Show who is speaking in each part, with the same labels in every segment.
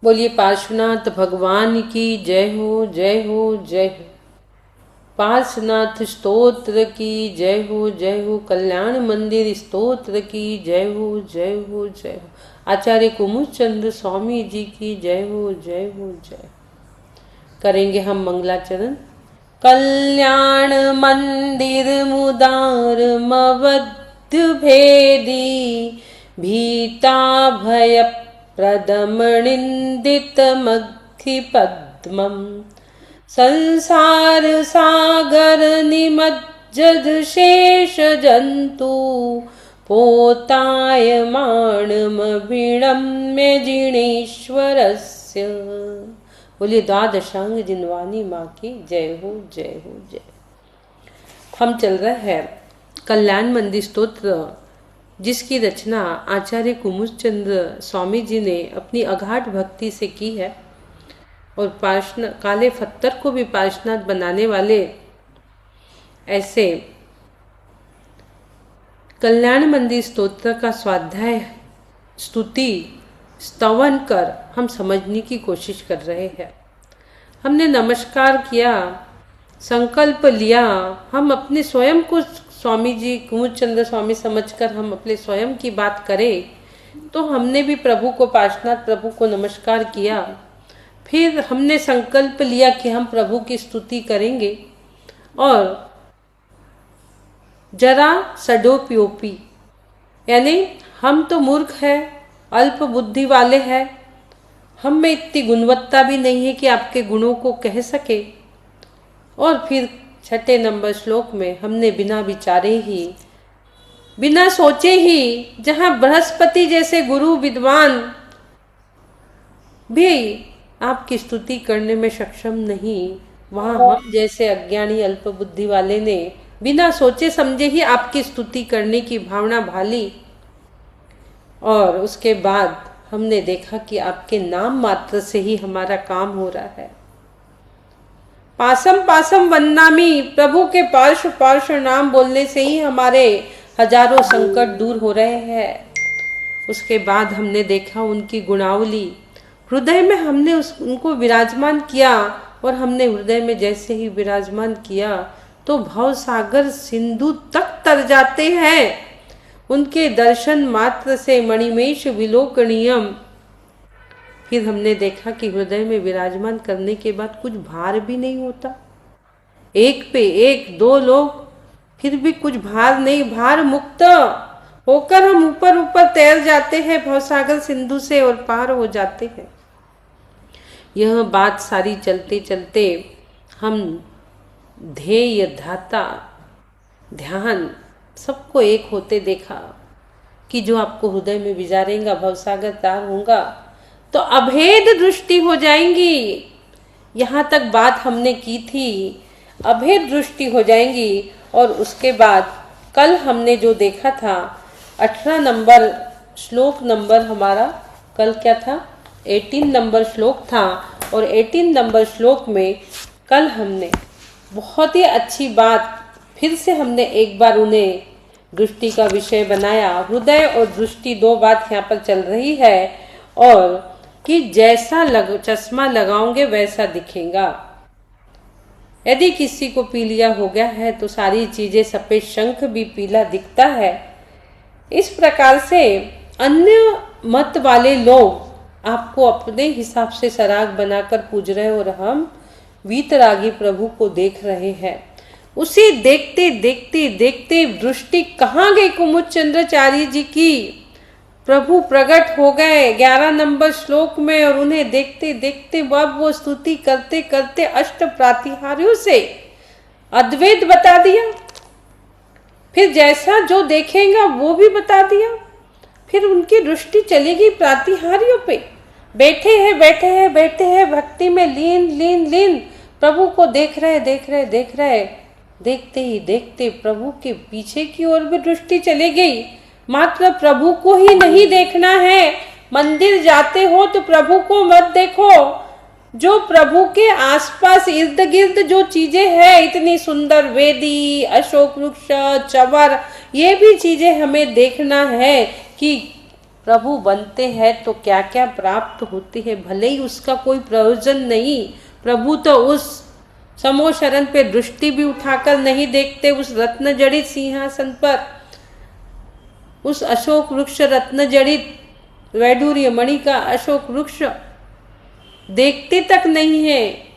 Speaker 1: बोलिए पार्श्वनाथ भगवान की जय हो, जय हो, जय हो। पार्श्वनाथ स्तोत्र की जय हो, जय हो। कल्याण मंदिर स्तोत्र की जय हो, जय हो, जय हो। आचार्य कुमुद चंद्र स्वामी जी की जय हो, जय हो, जय हो। करेंगे हम मंगलाचरण। कल्याण मंदिर मुदार मवध्य भेदी, भीता भय प्रदमनिंदित मग्धि पद्मम्, संसार सागर निमज्जद शेष जंतु, पोतायमानमभिणम्य जिनेश्वरस्य। बोलिए द्वादशांग जिनवानी माँ की जय हो, जय हो, जय। हम चल रहे हैं कल्याण मंदिर स्तोत्र, जिसकी रचना आचार्य कुमुद चंद्र स्वामी जी ने अपनी अगाध भक्ति से की है। और काले पत्थर को भी पार्श्वनाथ बनाने वाले ऐसे कल्याण मंदिर स्तोत्र का स्वाध्याय, स्तुति, स्तवन कर हम समझने की कोशिश कर रहे हैं। हमने नमस्कार किया, संकल्प लिया, हम अपने स्वयं को स्वामी जी कुमुद चंद्र स्वामी समझकर हम अपने स्वयं की बात करें, तो हमने भी प्रभु को, पार्श्वनाथ प्रभु को नमस्कार किया। फिर हमने संकल्प लिया कि हम प्रभु की स्तुति करेंगे। और जरा सडोप्योपी, यानी हम तो मूर्ख हैं, अल्प बुद्धि वाले हैं, हम में इतनी गुणवत्ता भी नहीं है कि आपके गुणों को कह सके। और फिर 6 नंबर श्लोक में हमने बिना विचारे ही, बिना सोचे ही, जहाँ बृहस्पति जैसे गुरु विद्वान भी आपकी स्तुति करने में सक्षम नहीं, वहाँ हम जैसे अज्ञानी अल्प बुद्धि वाले ने बिना सोचे समझे ही आपकी स्तुति करने की भावना भाली। और उसके बाद हमने देखा कि आपके नाम मात्र से ही हमारा काम हो रहा है। पासम पासम वंदनामी, प्रभु के पार्श्व पार्श्व नाम बोलने से ही हमारे हजारों संकट दूर हो रहे हैं। उसके बाद हमने देखा उनकी गुणावली, हृदय में हमने उनको विराजमान किया। और हमने हृदय में जैसे ही विराजमान किया तो भव सागर सिंधु तक तर जाते हैं। उनके दर्शन मात्र से मणिमेश विलोकनीयम। फिर हमने देखा कि हृदय में विराजमान करने के बाद कुछ भार भी नहीं होता। एक पे एक 2 लोग, फिर भी कुछ भार नहीं, भार मुक्त होकर हम ऊपर ऊपर तैर जाते हैं भवसागर सिंधु से और पार हो जाते हैं। यह बात सारी चलते चलते हम ध्येय, धाता, ध्यान सबको एक होते देखा कि जो आपको हृदय में विचारेगा भवसागर तार होगा तो अभेद दृष्टि हो जाएंगी। यहाँ तक बात हमने की थी, अभेद दृष्टि हो जाएंगी। और उसके बाद कल हमने जो देखा था 18 नंबर श्लोक नंबर हमारा कल क्या था, 18 नंबर श्लोक था। और 18 नंबर श्लोक में कल हमने बहुत ही अच्छी बात, फिर से हमने एक बार उन्हें दृष्टि का विषय बनाया। हृदय और दृष्टि 2 बात यहाँ पर चल रही है। और कि जैसा चश्मा लगाओगे वैसा दिखेगा। यदि किसी को पीलिया हो गया है तो सारी चीजें, सफेद शंख भी पीला दिखता है। इस प्रकार से अन्य मत वाले लोग आपको अपने हिसाब से सराग बनाकर पूज रहे और हम वीतरागी प्रभु को देख रहे हैं। उसे देखते देखते देखते दृष्टि कहाँ गई कुमुद चंद्राचार्य जी की। प्रभु प्रकट हो गए 11 नंबर श्लोक में और उन्हें देखते देखते वो स्तुति करते करते अष्ट प्रातिहार्यों से अद्वैत बता दिया। फिर जैसा जो देखेगा वो भी बता दिया। फिर उनकी दृष्टि चलेगी प्रातिहार्यों पे। बैठे हैं भक्ति में लीन लीन लीन, प्रभु को देख रहे। देखते ही देखते प्रभु के पीछे की ओर भी दृष्टि चली गई। मात्र प्रभु को ही नहीं देखना है। मंदिर जाते हो तो प्रभु को मत देखो, जो प्रभु के आसपास इर्द गिर्द जो चीजें हैं, इतनी सुंदर वेदी, अशोक वृक्ष, चवर, ये भी चीजें हमें देखना है कि प्रभु बनते हैं तो क्या क्या प्राप्त होते हैं, भले ही उसका कोई प्रयोजन नहीं। प्रभु तो उस समो शरण पे दृष्टि भी उठाकर नहीं देखते, उस रत्न जड़ित सिंहासन पर, उस अशोक वृक्ष रत्न जड़ित वैडूर्य मणि का अशोक वृक्ष देखते तक नहीं है।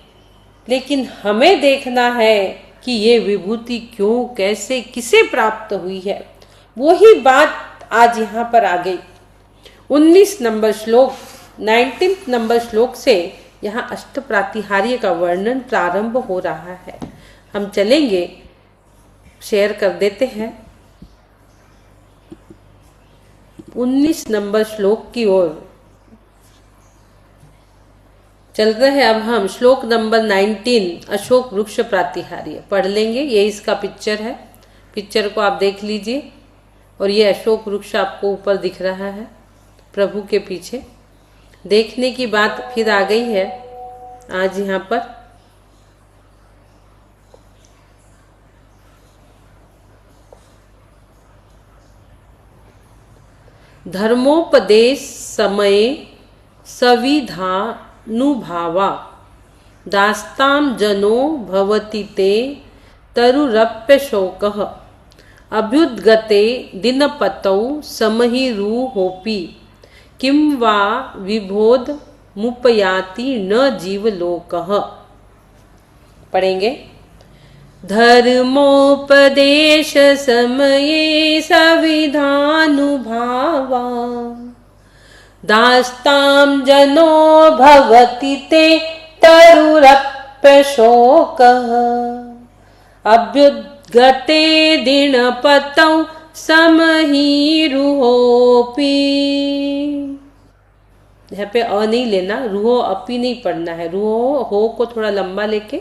Speaker 1: लेकिन हमें देखना है कि ये विभूति क्यों, कैसे, किसे प्राप्त हुई है। वही बात आज यहाँ पर आ गई। 19 नंबर श्लोक, 19 नंबर श्लोक से यहाँ अष्ट प्रातिहार्य का वर्णन प्रारंभ हो रहा है। हम चलेंगे, शेयर कर देते हैं 19 नंबर श्लोक की ओर। चल रहे हैं अब हम श्लोक नंबर 19, अशोक वृक्ष प्रातिहार्य पढ़ लेंगे। ये इसका पिक्चर है, पिक्चर को आप देख लीजिए। और ये अशोक वृक्ष आपको ऊपर दिख रहा है प्रभु के पीछे। देखने की बात फिर आ गई है आज यहाँ पर। धर्मोपदेश समये सविधानुभावा दास्तां जनो भवति ते तरुरप्य शोकः अभ्युद्गते दिनपतौ समहिरुहोपि किं वा विबोध मुपयाति न जीवलोकः। पढ़ेंगे। धर्मोपदेश समये सविधानुभावा दास्तां जनो भवति ते तरुरप्य शोकः अभ्युद्गते दिनपतौ समहिरुहोपि। यहाँ पे अ नहीं लेना, रुहो अपी नहीं पढ़ना है। रुहो हो को थोड़ा लंबा लेके,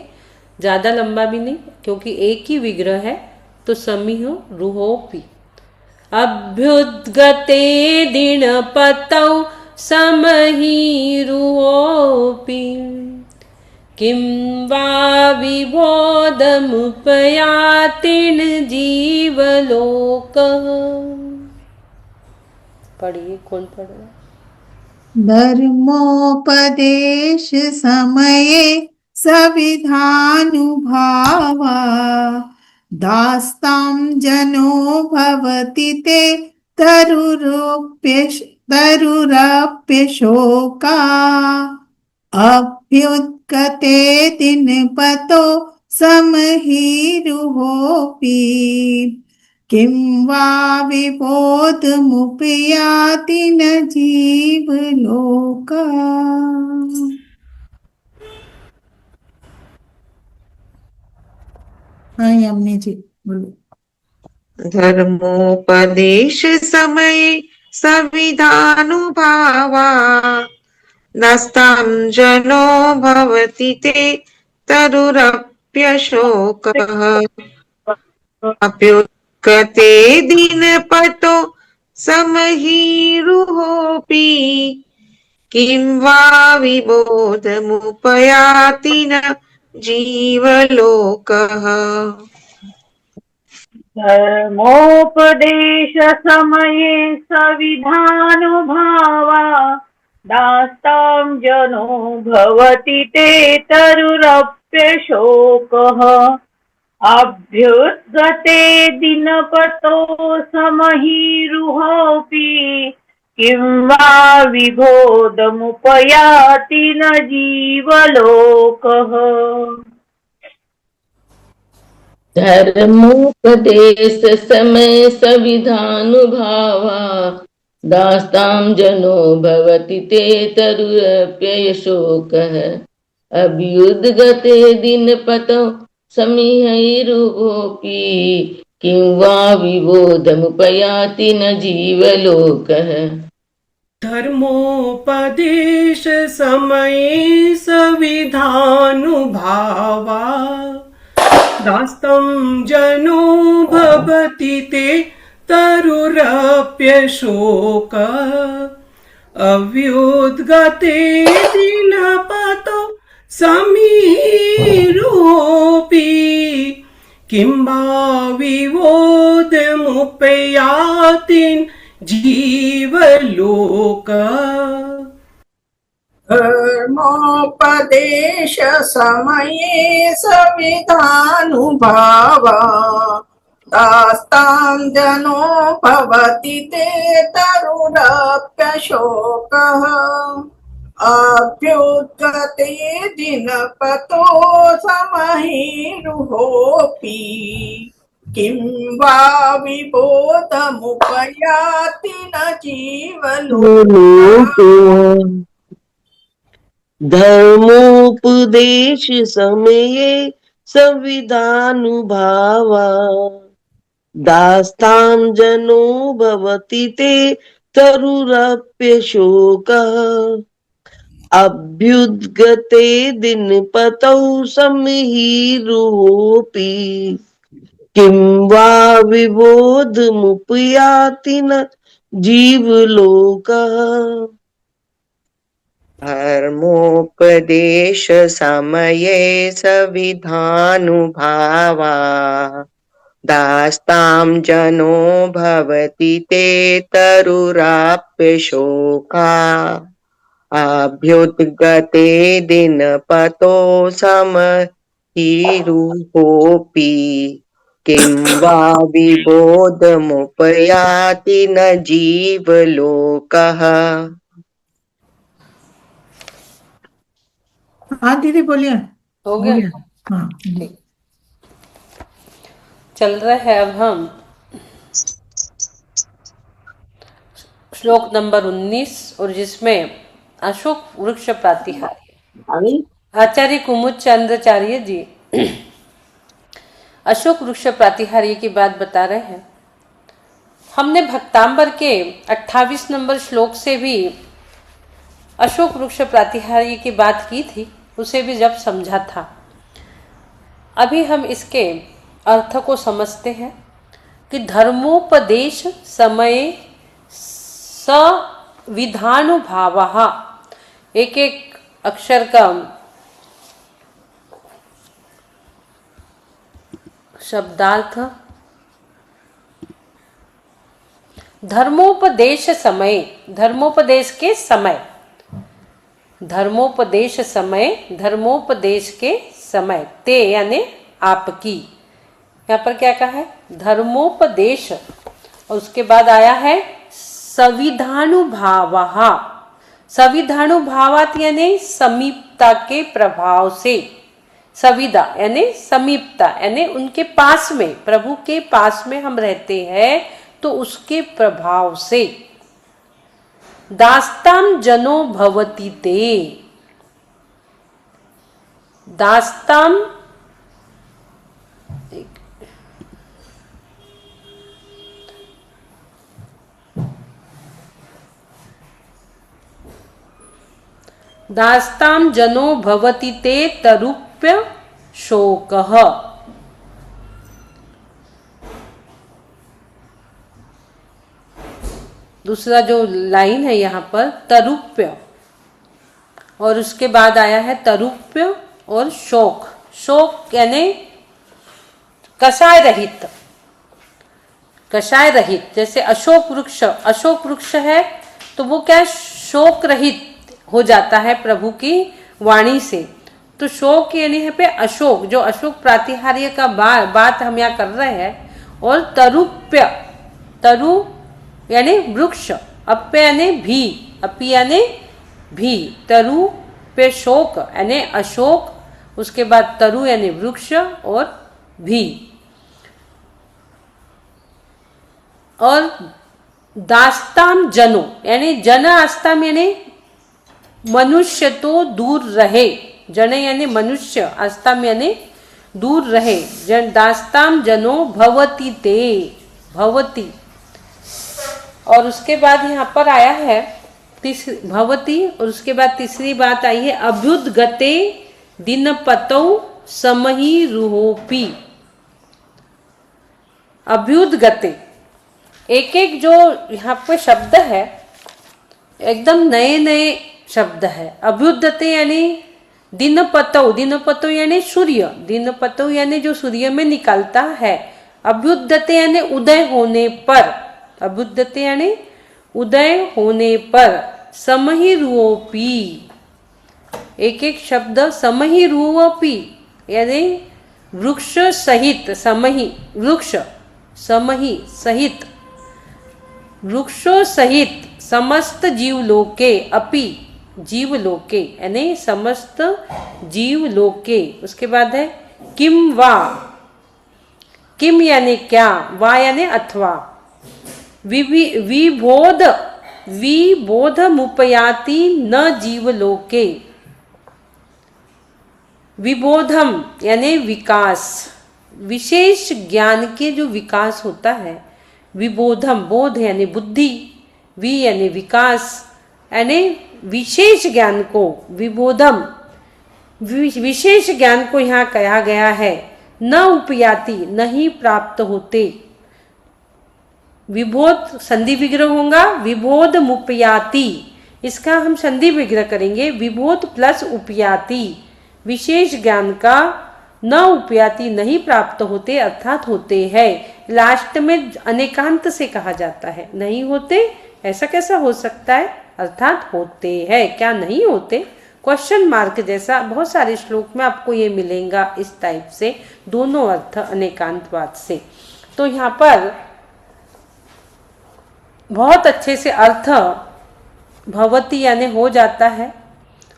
Speaker 1: ज्यादा लंबा भी नहीं, क्योंकि एक ही विग्रह है तो समीह रुहोपि। अभ्युद्गते दिनपतौ समहिरुहोपि किं वा विबोधमुपयाति न जीवलोकः। पढ़िए, कौन पढ़ रहा है?
Speaker 2: धर्मोपदेश समये सविधानुभावा दास्तां जनो भवति ते तरुरप्य शोका अभ्युत्कते दिनपतो समहिरुहोपि किं वा विबोधमुपयाति न जीवलोकः। हाँ यमुना जी बोलो।
Speaker 3: धर्मोपदेश समये सविधानुभावा दास्तां जनो भवति ते तरुरप्यशोकः अभ्युत्कते दिनपतो समहिरुहोपि किं वा विबोधमुपयाति न जीवलोकः।
Speaker 4: धर्मोपदेश समये सविधानुभावा दास्तां जनो भवति ते तरुरप्य शोकः अभ्युद्गते दिनपतो समहिरुहोपि किं वा विबोधमुपयाति न जीवलोकः।
Speaker 5: धर्मोपदेश समय सविधानुभावा दास्तां जनो भवति ते तरुरप्य शोकः अभ्युद्गते दिनपतौ समिहिरुहोपि किं वा विबोधमुपयाति न जीवलोकः।
Speaker 6: धर्मोपदेश समये सविधानुभावा दास्तं जनो भवति ते तरुरप्य शोकः अभ्युद्गते दिनपतौ समहिरुहोपि किं वा विबोधमुपयाति जीवलोकः
Speaker 2: धर्मोपदेश समये सविधानुभावा दास्तां जनो भवति ते तरुरप्यशोकः अभ्युद्गते दिनपतो समहीरुहोऽपि किं वा विबोधमुपयाति न जीवलोके
Speaker 7: धर्मोपदेश समये संविधानुभावा दास्तां जनो भवति ते तरुरप्यशोकः अभ्युद्गते दिनपतौ समहीरुहोऽपि किं वा विबोधमुपयाति न जीवलोकः
Speaker 3: धर्मोपदेश समये सविधानुभावा दास्तां जनो भवति ते तरुराप्यशोका अभ्युद्गते दिनपतो समहीरुहोऽपि किं वा विबोधमुपयाति न जीवलोकः।
Speaker 2: हाँ दीदी बोलिए।
Speaker 1: हो गया?
Speaker 2: हाँ
Speaker 1: ठीक। चल रहा है अब हम श्लोक नंबर 19 और जिसमें अशोक वृक्ष प्रातिहार्य आचार्य कुमुद चंद्राचार्य जी अशोक वृक्ष प्रातिहार्य की बात बता रहे हैं। हमने भक्तांबर के 28 नंबर श्लोक से भी अशोक वृक्ष प्रातिहार्य की बात की थी, उसे भी जब समझा था। अभी हम इसके अर्थ को समझते हैं कि धर्मोपदेश समय सविधानुभावः, एक एक अक्षर का शब्दार्थ। धर्मोपदेश समय, धर्मोपदेश के समय, धर्मोपदेश समय, धर्मोपदेश के समय, ते यानी आपकी। यहाँ पर क्या कहा है? धर्मोपदेश, और उसके बाद आया है सविधानुभावः। सविधानुभावात यानी समीपता के प्रभाव से, सविधा यानी समीपता यानी उनके पास में, प्रभु के पास में हम रहते हैं तो उसके प्रभाव से। दास्ताम जनो भवति ते, दास्ताम दास्ताम जनो भवति ते तरुप्य शोकः। दूसरा जो लाइन है यहाँ पर तरुप्य, और उसके बाद आया है तरुप्य और शोक। शोक यानी कषाय रहित, कषाय रहित। जैसे अशोक वृक्ष, अशोक वृक्ष है तो वो क्या शोक रहित हो जाता है प्रभु की वाणी से। तो शोक यानी है पे अशोक, जो अशोक प्रातिहार्य का बात हम यहाँ कर रहे हैं। और तरुप्य, तरु यानी वृक्ष, अप्य यानी भी, अपी यानी भी, तरु पे शोक यानी अशोक, उसके बाद तरु यानी वृक्ष और भी। और दास्ताम जनो यानी जन आस्ताम यानी मनुष्य तो दूर रहे, जन यानी मनुष्य, आस्ताम यानी दूर रहे। जन दास्ताम जनो भवति ते, भवति। और उसके बाद यहाँ पर आया है भवति, और उसके बाद तीसरी बात आई है अभ्युद्गते दिनपतौ समहीरुहोऽपि। अभ्युद्गते, एक एक जो यहाँ पे शब्द है एकदम नए नए शब्द है। अभ्युद्गते यानी दिनपतौ, दिनपतौ यानी सूर्य, दिनपतौ यानी जो सूर्य में निकलता है। अभ्युद्गते यानी उदय होने पर, अभ्युद्गते यानी उदय होने पर समहिरूपी, एक एक शब्द समहिरूपी यानी वृक्ष सहित, समहि वृक्ष, समहि सहित, वृक्षों सहित समस्त जीवलोके, अपि जीवलोके यानी समस्त जीवलोके। उसके बाद है किम वा, किम यानी क्या, वा यानी अथवा, विबोध, विबोधमुपयाति न जीवलोके, विबोधम यानी विकास, विशेष ज्ञान के जो विकास होता है, विबोधम, बोध यानी बुद्धि, वि यानी विकास यानी विशेष ज्ञान को, विबोधम विशेष ज्ञान को यहाँ कहा गया है, न उपयाति नहीं प्राप्त होते, विबोध संधि विग्रह होगा, विबोध मुपयाति, इसका हम संधि विग्रह करेंगे, विबोध प्लस उपयाति, विशेष ज्ञान का न उपयाति नहीं प्राप्त होते अर्थात होते हैं। लास्ट में अनेकांत से कहा जाता है, नहीं होते ऐसा कैसा हो सकता है, अर्थात होते हैं, क्या नहीं होते, क्वेश्चन मार्क जैसा बहुत सारे श्लोक में आपको ये मिलेगा इस टाइप से, दोनों अर्थ अनेकांतवाद से। तो यहाँ पर बहुत अच्छे से अर्थ भवती यानी हो जाता है,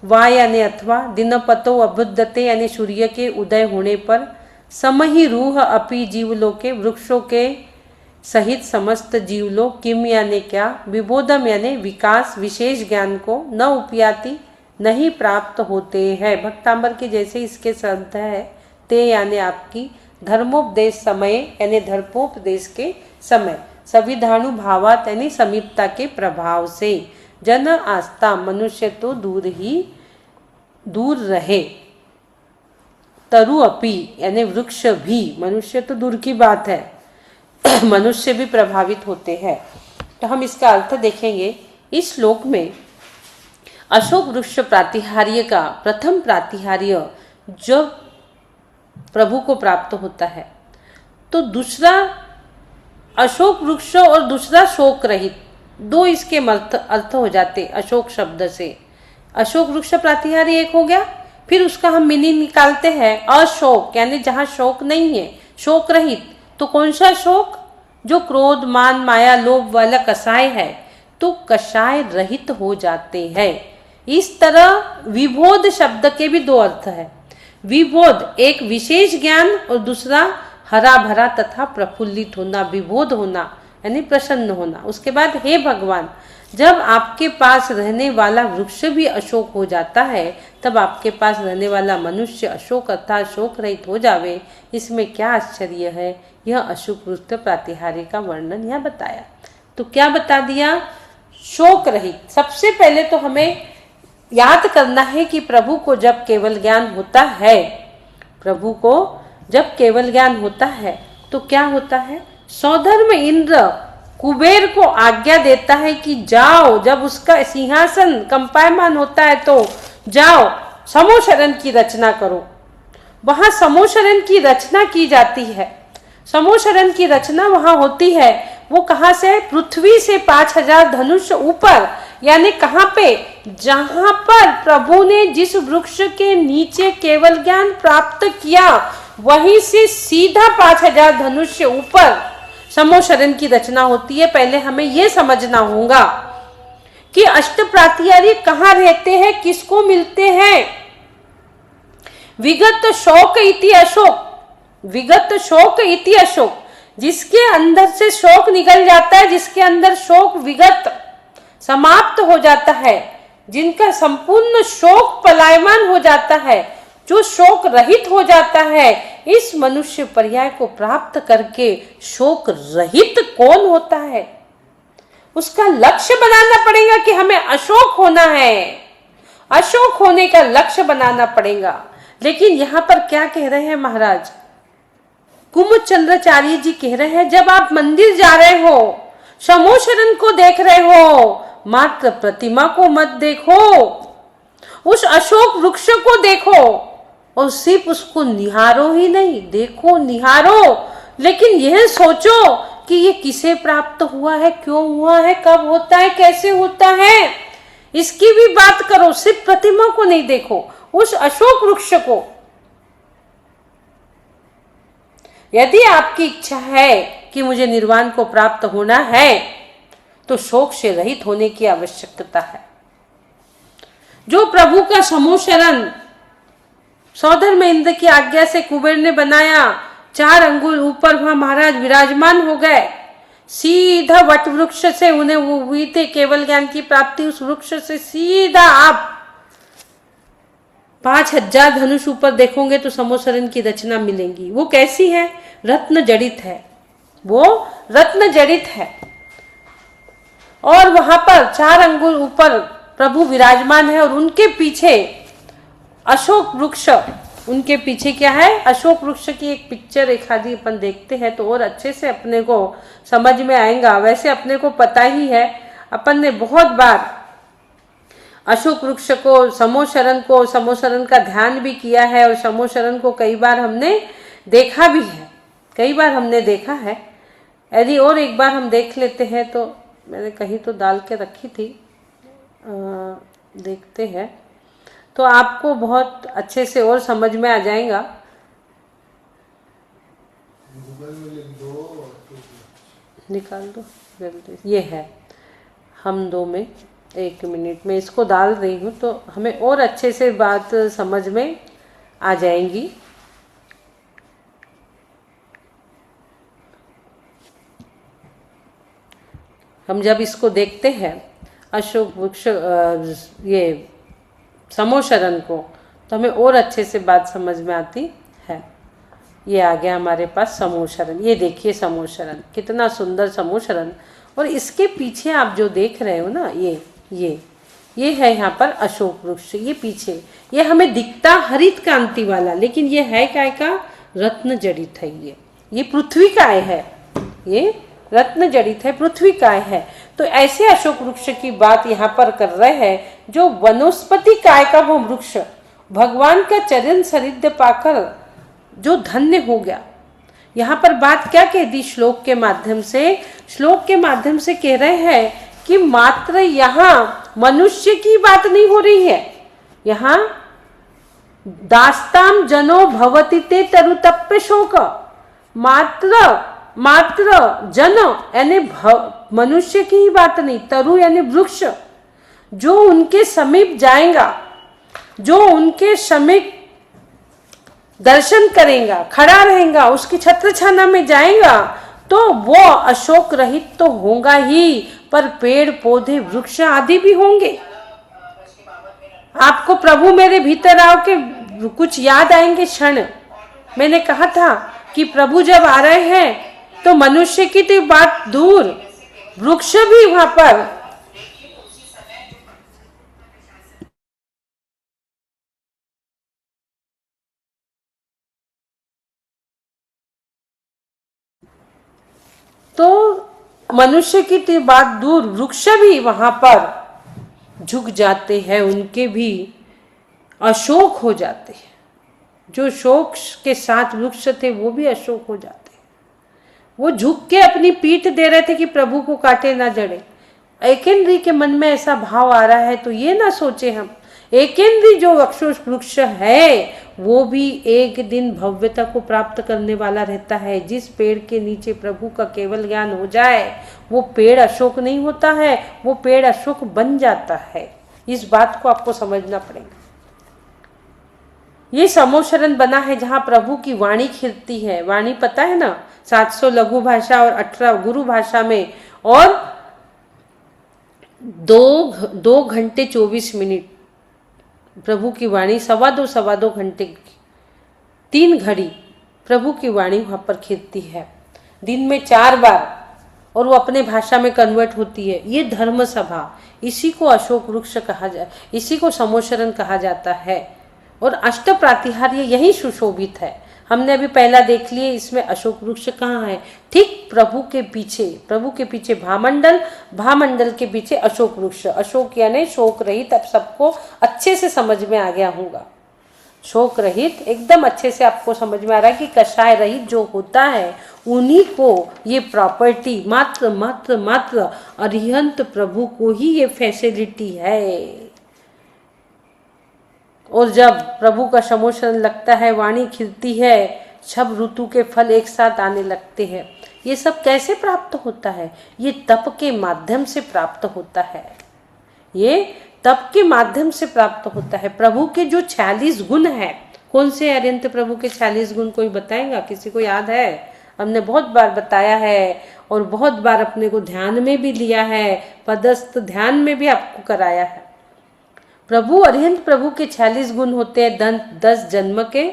Speaker 1: वा यानी अथवा, दिनपतो अभुद्धते यानी सूर्य के उदय होने पर, समहि रूह अपि जीवलोके वृक्षों के सहित समस्त जीवलोक, किम यानी क्या, विबोधम यानी विकास विशेष ज्ञान को, न उपयाति नहीं प्राप्त होते हैं, भक्तांबर के जैसे इसके शब्द है, ते यानी आपकी, धर्मोपदेश समय यानी धर्मोपदेश के समय, संविधानु भावात यानी समीपता के प्रभाव से, जन आस्था मनुष्य तो दूर रहे, तरु अपि यानी वृक्ष भी, मनुष्य तो दूर की बात है, मनुष्य भी प्रभावित होते हैं। तो हम इसका अर्थ देखेंगे। इस श्लोक में अशोक वृक्ष प्रातिहार्य का प्रथम प्रातिहार्य जब प्रभु को प्राप्त होता है, तो दूसरा अशोक वृक्ष और दूसरा शोक रहित, दो इसके अर्थ हो जाते अशोक शब्द से। अशोक वृक्ष प्रातिहार्य एक हो गया, फिर उसका हम मीनिंग निकालते हैं अशोक यानी जहां शोक नहीं है, शोक रहित। तो कौन सा शोक, जो क्रोध मान माया लोभ वाला कषाय है, तो कषाय रहित हो जाते हैं। इस तरह विबोध शब्द के भी दो अर्थ है। विबोध एक विशेष ज्ञान और दूसरा हरा भरा तथा प्रफुल्लित होना, विबोध होना यानी प्रसन्न होना। उसके बाद हे भगवान, जब आपके पास रहने वाला वृक्ष भी अशोक हो जाता है, तब आपके पास रहने वाला मनुष्य अशोक अर्थात शोक रहित हो जावे, इसमें क्या आश्चर्य है। यह अशोक वृक्ष प्रातिहार्य का वर्णन यहाँ बताया। तो क्या बता दिया, शोक रहित। सबसे पहले तो हमें याद करना है कि प्रभु को जब केवल ज्ञान होता है, प्रभु को जब केवल ज्ञान होता है तो क्या होता है, सौधर्म इंद्र कुबेर को आज्ञा देता है कि जाओ, जब उसका सिंहासन कंपायमान होता है तो जाओ समोशरण की रचना करो। वहां समोशरण की रचना की जाती है। समोशरण की रचना वहां होती है, वो कहां से, पृथ्वी से 5000 धनुष ऊपर, यानी कहां पे, जहां पर प्रभु ने जिस वृक्ष के नीचे केवल ज्ञान प्राप्त किया, वहीं से सीधा 5000 धनुष ऊपर समोशरण की रचना होती है। पहले हमें यह समझना होगा कि अष्ट प्रातिहार्य कहां रहते हैं, किसको मिलते हैं। विगत शोक इति अशोक, विगत शोक इति अशोक, जिसके अंदर से शोक निकल जाता है, जिसके अंदर शोक विगत समाप्त हो जाता है, जिनका संपूर्ण शोक पलायमान हो जाता है, जो शोक रहित हो जाता है, इस मनुष्य पर्याय को प्राप्त करके शोक रहित कौन होता है, उसका लक्ष्य बनाना पड़ेगा कि हमें अशोक होना है, अशोक होने का लक्ष्य बनाना पड़ेगा। लेकिन यहाँ पर क्या कह रहे हैं महाराज कुमुदचंद्राचार्य जी, कह रहे हैं जब आप मंदिर जा रहे हो, समोशरण को देख रहे हो, मात्र प्रतिमा को मत देखो, उस अशोक वृक्ष को देखो और सिर्फ उसको निहारो ही नहीं, देखो निहारो, लेकिन यह सोचो कि ये किसे प्राप्त हुआ है, क्यों हुआ है, कब होता है, कैसे होता है, इसकी भी बात करो। सिर्फ प्रतिमा को नहीं देखो, उस अशोक वृक्ष को। यदि आपकी इच्छा है कि मुझे निर्वाण को प्राप्त होना है तो शोक से रहित होने की आवश्यकता है। जो प्रभु का समूह शरण सौधर में इंद्र की आज्ञा से कुबेर ने बनाया, 4 अंगुल ऊपर वहां महाराज विराजमान हो गए। सीधा वट वृक्ष से उन्हें वो हुई थी केवल ज्ञान की प्राप्ति। उस वृक्ष से सीधा आप 5000 धनुष ऊपर देखोगे तो समोसरन की रचना मिलेंगी। वो कैसी है? रत्न जड़ित है, वो रत्न जड़ित है। और वहां पर 4 अंगुल ऊपर प्रभु विराजमान है और उनके पीछे अशोक वृक्ष। उनके पीछे क्या है? अशोक वृक्ष की एक पिक्चर एक आदि अपन देखते हैं तो और अच्छे से अपने को समझ में आएगा। वैसे अपने को पता ही है, अपन ने बहुत बार अशोक वृक्ष को, समोशरण का ध्यान भी किया है और समोशरण को कई बार हमने देखा भी है, कई बार हमने देखा है। यदि और एक बार हम देख लेते हैं तो मैंने कहीं तो डाल के रखी थी, देखते हैं तो आपको बहुत अच्छे से और समझ में आ जाएगा। निकाल दो जल्दी। ये है हम दो में, 1 मिनट में इसको डाल रही हूँ तो हमें और अच्छे से बात समझ में आ जाएंगी। हम जब इसको देखते हैं अशोक वृक्ष, ये समोशरण को, तो हमें और अच्छे से बात समझ में आती है। ये आ गया हमारे पास समोशरण। ये देखिए समोशरण, कितना सुंदर समोशरण। और इसके पीछे आप जो देख रहे हो ना, ये है यहाँ पर अशोक वृक्ष। ये पीछे ये हमें दिखता हरित कांति वाला, लेकिन ये है काय का? रत्न जड़ित है। ये पृथ्वी काय है, ये रत्न जड़ित है, पृथ्वी काय है। तो ऐसे अशोक वृक्ष की बात यहाँ पर कर रहे हैं, जो वनस्पति काय का वो वृक्ष भगवान का चरण सानिध्य पाकर जो धन्य हो गया। यहाँ पर बात क्या कह दी श्लोक के माध्यम से? श्लोक के माध्यम से कह रहे हैं कि मात्र यहाँ मनुष्य की बात नहीं हो रही है, यहाँ दास्ताम जनो भवति ते तरुतप्य शोक। मात्र जन यानी मनुष्य की ही बात नहीं, तरु यानी वृक्ष, जो उनके समीप जाएगा, जो उनके समीप दर्शन करेगा, खड़ा रहेगा, उसकी छत्र छाना में जाएगा, तो वो अशोक रहित तो होगा ही, पर पेड़ पौधे वृक्ष आदि भी होंगे। आपको प्रभु मेरे भीतर आओ के कुछ याद आएंगे क्षण। मैंने कहा था कि प्रभु जब आ रहे हैं तो मनुष्य की तो बात दूर, वृक्ष भी वहां पर तो मनुष्य की तो बात दूर, वृक्ष भी वहां पर झुक जाते हैं, उनके भी अशोक हो जाते हैं। जो शोक के साथ वृक्ष थे वो भी अशोक हो जाते। वो झुक के अपनी पीठ दे रहे थे कि प्रभु को काटे ना जड़े। एकेंद्री के मन में ऐसा भाव आ रहा है तो ये ना सोचे हम, एकेंद्री जो अशोक वृक्ष है वो भी एक दिन भव्यता को प्राप्त करने वाला रहता है। जिस पेड़ के नीचे प्रभु का केवल ज्ञान हो जाए वो पेड़ अशोक नहीं होता है, वो पेड़ अशोक बन जाता है। इस बात को आपको समझना पड़ेगा। ये समोशरण बना है जहाँ प्रभु की वाणी खिलती है। वाणी पता है ना, 700 लघु भाषा और 18 गुरु भाषा में, और 2 घंटे 24 मिनट प्रभु की वाणी, 2.25 घंटे, 3 घड़ी प्रभु की वाणी वहां पर खिलती है दिन में 4 बार, और वो अपने भाषा में कन्वर्ट होती है। ये धर्म सभा, इसी को अशोक वृक्ष कहा जाए, इसी को समोशरण कहा जाता है। और अष्ट प्रातिहार्य यही सुशोभित है। हमने अभी पहला देख लिए, इसमें अशोक वृक्ष कहाँ है? ठीक प्रभु के पीछे भामंडल, भामंडल के पीछे अशोक वृक्ष। अशोक यानी शोक रहित। अब सबको अच्छे से समझ में आ गया होगा। शोक रहित एकदम अच्छे से आपको समझ में आ रहा है कि कषाय रहित जो होता है उन्हीं को ये प्रॉपर्टी, मात्र मात्र मात्र अरिहंत प्रभु को ही ये फैसिलिटी है। और जब प्रभु का समोशरण लगता है, वाणी खिलती है, सब ऋतु के फल एक साथ आने लगते हैं। ये सब कैसे प्राप्त होता है? ये तप के माध्यम से प्राप्त होता है। ये तप के माध्यम से प्राप्त होता है। प्रभु के जो 46 गुण है, कौन से अरिहंत प्रभु के 46 गुण कोई बताएगा? किसी को याद है? हमने बहुत बार बताया है और बहुत बार अपने को ध्यान में भी लिया है, पदस्थ ध्यान में भी आपको कराया है। प्रभु अरिहंत प्रभु के 46 गुण होते हैं। 10 जन्म के,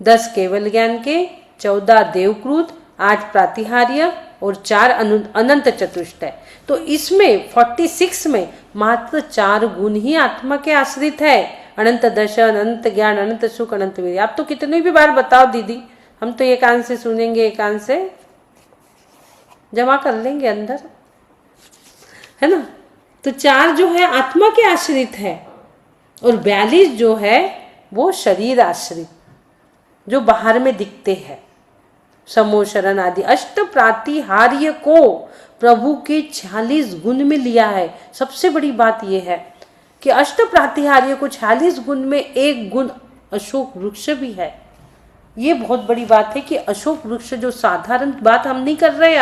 Speaker 1: 10 केवल ज्ञान के, 14 देवक्रूत, 8 प्रातिहार्य और 4 अनंत चतुष्टय। तो इसमें 46 में मात्र 4 गुण ही आत्मा के आश्रित है। अनंत दर्शन, अनंत ज्ञान, अनंत सुख, अनंत वीर्य। आप तो कितने भी बार बताओ दीदी, हम तो एक कान से सुनेंगे, एक कान से जमा कर लेंगे अंदर, है ना। तो 4 जो है आत्मा के आश्रित है और 42 जो है वो शरीर आश्रित, जो बाहर में दिखते हैं, समोशरण आदि। अष्ट प्रातिहार्य को प्रभु के 46 गुण में लिया है। सबसे बड़ी बात यह है कि अष्ट प्रातिहार्य को 46 गुण में एक गुण अशोक वृक्ष भी है। ये बहुत बड़ी बात है कि अशोक वृक्ष, जो साधारण बात हम नहीं कर रहे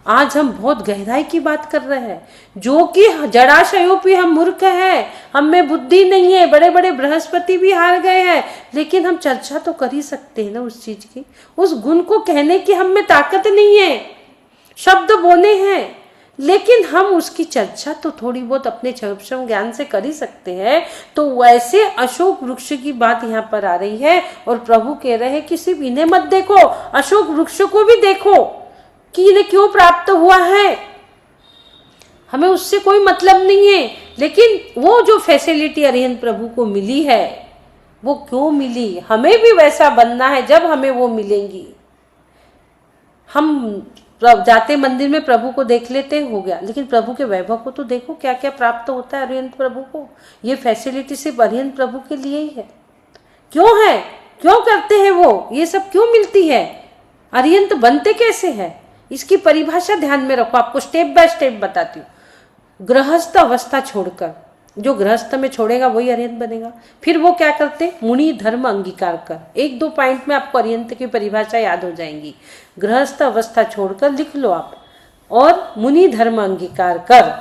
Speaker 1: आज हम बहुत गहराई की बात कर रहे हैं, जो कि जड़ाशयों पे हम मूर्ख हैं, हम में बुद्धि नहीं है, बड़े बड़े बृहस्पति भी हार गए हैं, लेकिन हम चर्चा तो कर ही सकते हैं ना उस चीज की। उस गुण को कहने की हम में ताकत नहीं है, शब्द बोले हैं, लेकिन हम उसकी चर्चा तो थोड़ी बहुत अपने क्षम ज्ञान से कर ही सकते हैं। तो वैसे अशोक वृक्ष की बात यहाँ पर आ रही है और प्रभु कह रहे हैं कि सिर्फ इन्हें मत देखो, अशोक वृक्ष को भी देखो कि इन्हें क्यों प्राप्त हुआ है। हमें उससे कोई मतलब नहीं है, लेकिन वो जो फैसिलिटी अरिहंत प्रभु को मिली है वो क्यों मिली, हमें भी वैसा बनना है। जब हमें वो मिलेंगी, हम जाते मंदिर में प्रभु को देख लेते हो गया, लेकिन प्रभु के वैभव को तो देखो, क्या क्या प्राप्त होता है अरिहंत प्रभु को। ये फैसिलिटी सिर्फ अरिहंत प्रभु के लिए ही है। क्यों है, क्यों करते हैं वो, ये सब क्यों मिलती है, अरिहंत बनते कैसे है, इसकी परिभाषा ध्यान में रखो। आपको स्टेप बाय स्टेप बताती हूँ। गृहस्थ अवस्था छोड़कर, जो गृहस्थ में छोड़ेगा वही अरिहंत बनेगा। फिर वो क्या करते, मुनि धर्म अंगीकार कर। 1-2 पॉइंट में आपको अरिहंत की परिभाषा याद हो जाएंगी। गृहस्थ अवस्था छोड़कर लिख लो आप, और मुनि धर्म अंगीकार कर,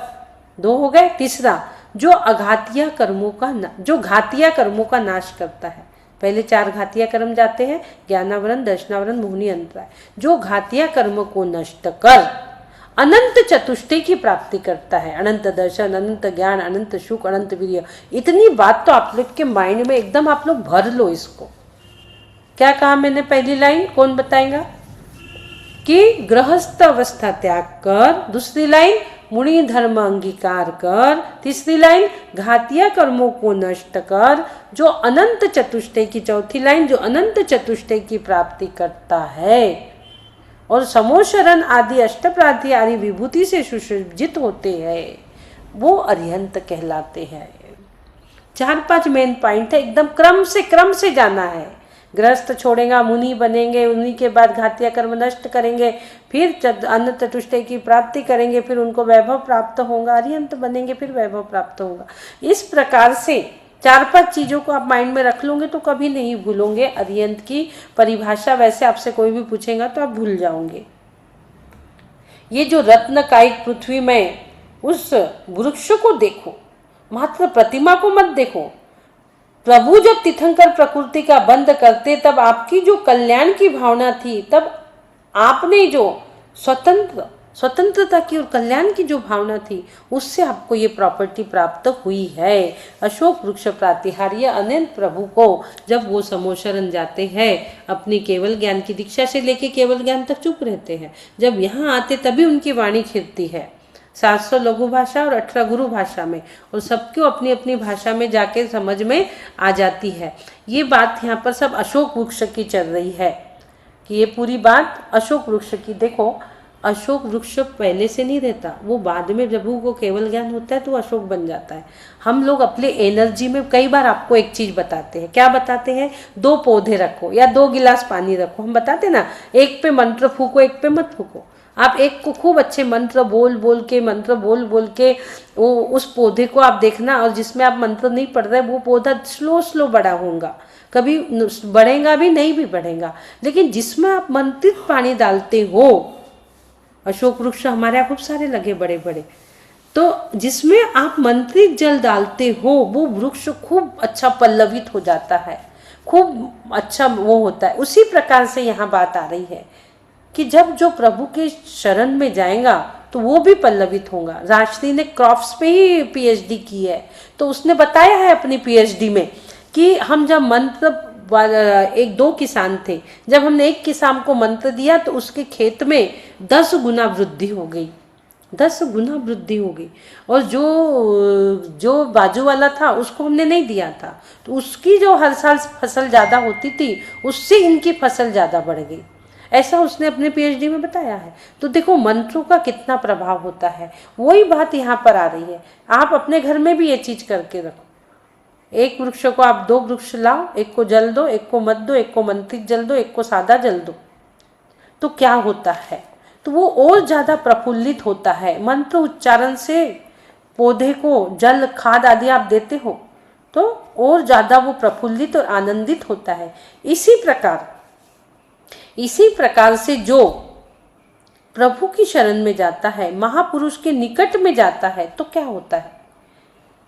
Speaker 1: 2 हो गए। तीसरा, जो अघातिया कर्मों का, जो घातिया कर्मों का नाश करता है। पहले 4 घातिया कर्म जाते हैं, ज्ञानावरण, दर्शनावरण, मोहनी, अंतराय। जो घातिया कर्म को नष्ट कर अनंत चतुष्टय की प्राप्ति करता है। अनंत दर्शन, अनंत ज्ञान, अनंत सुख, अनंत वीर्य। इतनी बात तो आप लोग के माइंड में एकदम आप लोग भर लो इसको। क्या कहा मैंने पहली लाइन, कौन बताएगा? कि गृहस्थ अवस्था त्याग कर, दूसरी लाइन मुनि धर्म अंगीकार कर, तीसरी लाइन घातिया कर्मों को नष्ट कर, जो अनंत चतुष्टय की, चौथी लाइन जो अनंत चतुष्टय की प्राप्ति करता है और समोशरण आदि अष्टप्राति आदि विभूति से सुसज्जित होते हैं, वो अरिहंत कहलाते हैं। 4-5 मेन पॉइंट है, एकदम क्रम से जाना है। गृहस्थ छोड़ेगा, मुनि बनेंगे, उन्हीं के बाद घातिया कर्म नष्ट करेंगे, फिर अनंत चतुष्टय की प्राप्ति करेंगे, फिर उनको वैभव प्राप्त होगा, अरिहंत बनेंगे, फिर वैभव प्राप्त होगा। इस प्रकार से 4-5 चीजों को आप माइंड में रख लोगे तो कभी नहीं भूलोगे अरिहंत की परिभाषा। वैसे आपसे कोई भी पूछेगा तो आप भूल जाओगे। ये जो रत्न कायिक पृथ्वी में उस वृक्ष को देखो, मात्र प्रतिमा को मत देखो। प्रभु जब तीर्थंकर प्रकृति का बंद करते, तब आपकी जो कल्याण की भावना थी, तब आपने जो स्वतंत्रता की और कल्याण की जो भावना थी, उससे आपको ये प्रॉपर्टी प्राप्त हुई है। अशोक वृक्ष प्रातिहार्य अनंत प्रभु को जब वो समोशरण जाते हैं, अपनी केवल ज्ञान की दीक्षा से लेके केवल ज्ञान तक चुप रहते हैं, जब यहाँ आते तभी उनकी वाणी खिलती है। 700 लघु भाषा और 18 गुरु भाषा में, और सबको अपनी अपनी भाषा में जाके समझ में आ जाती है। ये बात यहाँ पर सब अशोक वृक्ष की चल रही है कि ये पूरी बात अशोक वृक्ष की। देखो अशोक वृक्ष पहले से नहीं रहता, वो बाद में प्रभु को केवल ज्ञान होता है तो अशोक बन जाता है। हम लोग अपने एनर्जी में कई बार आपको एक चीज बताते हैं, क्या बताते हैं, 2 पौधे रखो या 2 गिलास पानी रखो, हम बताते ना, एक पे मंत्र फूको एक पे मत फूको। आप एक को खूब अच्छे मंत्र बोल बोल के वो उस पौधे को आप देखना, और जिसमें आप मंत्र नहीं पढ़ रहे वो पौधा स्लो बड़ा होगा, कभी बढ़ेगा भी नहीं भी बढ़ेगा। लेकिन जिसमें आप मंत्रित पानी डालते हो, अशोक वृक्ष हमारे यहाँ खूब सारे लगे बड़े बड़े, तो जिसमें आप मंत्रित जल डालते हो वो वृक्ष खूब अच्छा पल्लवित हो जाता है, खूब अच्छा वो होता है। उसी प्रकार से यहाँ बात आ रही है कि जब जो प्रभु के शरण में जाएगा तो वो भी पल्लवित होगा। राजश्री ने क्रॉप्स पे ही पीएचडी की है, तो उसने बताया है अपनी पीएचडी में कि हम जब मंत्र 1-2 किसान थे, जब हमने एक किसान को मंत्र दिया तो उसके खेत में 10 गुना वृद्धि हो गई, 10 गुना वृद्धि हो गई। और जो बाजू वाला था उसको हमने नहीं दिया था, तो उसकी जो हर साल फसल ज्यादा होती थी उससे इनकी फसल ज्यादा बढ़ गई। ऐसा उसने अपने पीएचडी में बताया है। तो देखो मंत्रों का कितना प्रभाव होता है, वही बात यहाँ पर आ रही है। आप अपने घर में भी ये चीज करके रखो, एक वृक्ष को आप 2 वृक्ष लाओ, एक को जल दो, एक को मत दो, एक को मंत्रित जल दो, एक को सादा जल दो, तो क्या होता है, तो वो और ज्यादा प्रफुल्लित होता है। मंत्र उच्चारण से पौधे को जल खाद आदि आप देते हो तो और ज्यादा वो प्रफुल्लित और आनंदित होता है। इसी प्रकार से जो प्रभु की शरण में जाता है, महापुरुष के निकट में जाता है, तो क्या होता है,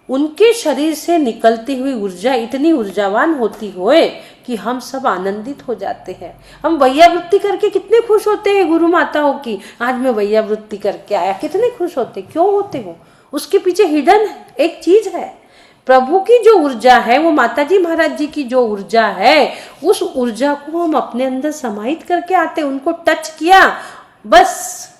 Speaker 1: उनके शरीर से निकलती हुई ऊर्जा इतनी ऊर्जावान होती होए कि हम सब आनंदित हो जाते हैं। हम वैयावृत्ति करके कितने खुश होते हैं गुरु माताओं की, आज मैं वैयावृत्ति करके आया, कितने खुश होते, क्यों होते हो, उसके पीछे हिडन एक चीज है। प्रभु की जो ऊर्जा है, वो माताजी महाराज जी की जो ऊर्जा है, उस ऊर्जा को हम अपने अंदर समाहित करके आते, उनको टच किया, बस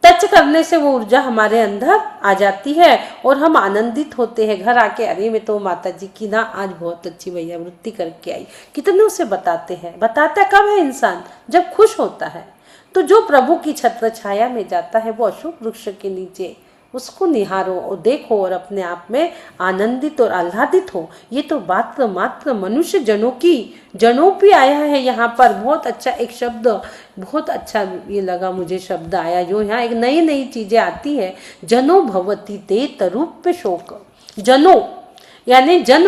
Speaker 1: टच करने से वो ऊर्जा हमारे अंदर आ जाती है और हम आनंदित होते हैं। घर आके अरे मैं तो माता जी की ना आज बहुत अच्छी वैयावृत्ति करके आई, कितने उसे बताते हैं। बताता कब है इंसान, जब खुश होता है। तो जो प्रभु की छत्र छाया में जाता है वो अशोक वृक्ष के नीचे, उसको निहारो और देखो और अपने आप में आनंदित और आह्लादित हो। ये तो मात्र मनुष्य जनों भी आया है यहाँ पर। बहुत अच्छा एक शब्द, बहुत अच्छा ये लगा मुझे शब्द आया, जो यहाँ एक नई चीजें आती है। जनो भवति ते तरूप्य शोक, जनो यानी जन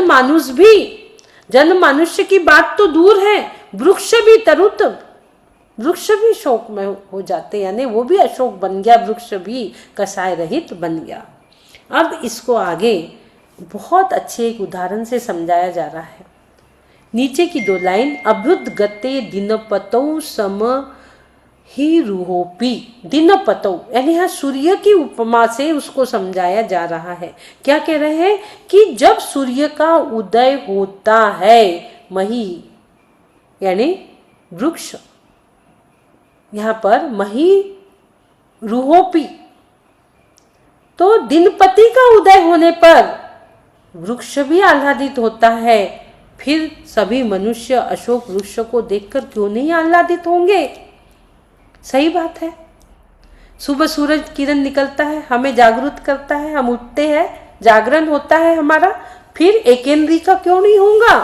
Speaker 1: मानुष्य की बात तो दूर है, वृक्ष भी तरुत, वृक्ष भी शोक में हो जाते, यानी वो भी अशोक बन गया, वृक्ष भी कसाय रहित बन गया। अब इसको आगे बहुत अच्छे एक उदाहरण से समझाया जा रहा है। नीचे की 2 लाइन, अभ्युद गते दिनपतौ सम ही रुहोपी, दिनपतौ यानी यहाँ सूर्य की उपमा से उसको समझाया जा रहा है। क्या कह रहे हैं कि जब सूर्य का उदय होता है, मही यानी वृक्ष, यहाँ पर मही रुहोपी, तो दिनपति का उदय होने पर वृक्ष भी आह्लादित होता है। फिर सभी मनुष्य अशोक वृक्ष को देखकर क्यों नहीं आह्लादित होंगे। सही बात है। सुबह सूरज किरण निकलता है, हमें जागृत करता है, हम उठते हैं, जागरण होता है हमारा, फिर एकेंद्री का क्यों नहीं होगा,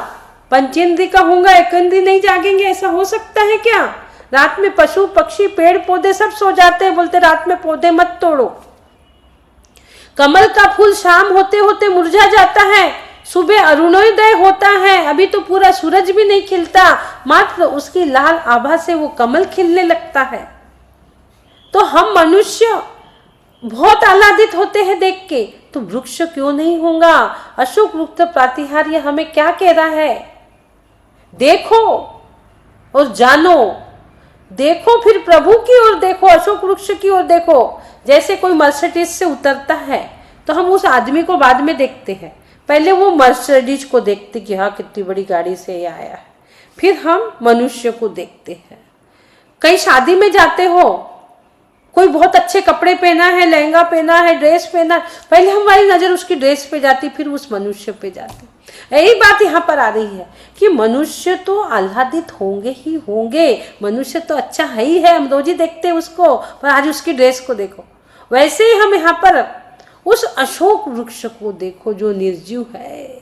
Speaker 1: पंचेंद्री का होगा, एकेंद्री नहीं जागेंगे, ऐसा हो सकता है क्या। रात में पशु पक्षी पेड़ पौधे सब सो जाते हैं, बोलते रात में पौधे मत तोड़ो। कमल का फूल शाम होते होते मुरझा जाता है, सुबह अरुणोदय होता है, अभी तो पूरा सूरज भी नहीं खिलता, मात्र उसकी लाल आभा से वो कमल खिलने लगता है। तो हम मनुष्य बहुत आह्लादित होते हैं देख के, तो वृक्ष क्यों नहीं होगा। अशोक वृक्ष प्रातिहार्य हमें क्या कह रहा है, देखो और जानो, देखो फिर प्रभु की ओर देखो, अशोक वृक्ष की ओर देखो। जैसे कोई मर्सिडीज से उतरता है तो हम उस आदमी को बाद में देखते हैं, पहले वो मर्सिडीज को देखते कि हाँ कितनी बड़ी गाड़ी से ये आया है, फिर हम मनुष्य को देखते हैं। कहीं शादी में जाते हो, कोई बहुत अच्छे कपड़े पहना है, लहंगा पहना है, ड्रेस पहना है, पहले हमारी नजर उसकी ड्रेस पे जाती, फिर उस मनुष्य पे जाती। यही बात यहाँ पर आ रही है कि मनुष्य तो आह्लादित होंगे ही होंगे, मनुष्य तो अच्छा है ही है, हम रोज ही देखते हैं उसको, पर आज उसकी ड्रेस को देखो। वैसे ही हम यहाँ पर उस अशोक वृक्ष को देखो जो निर्जीव है,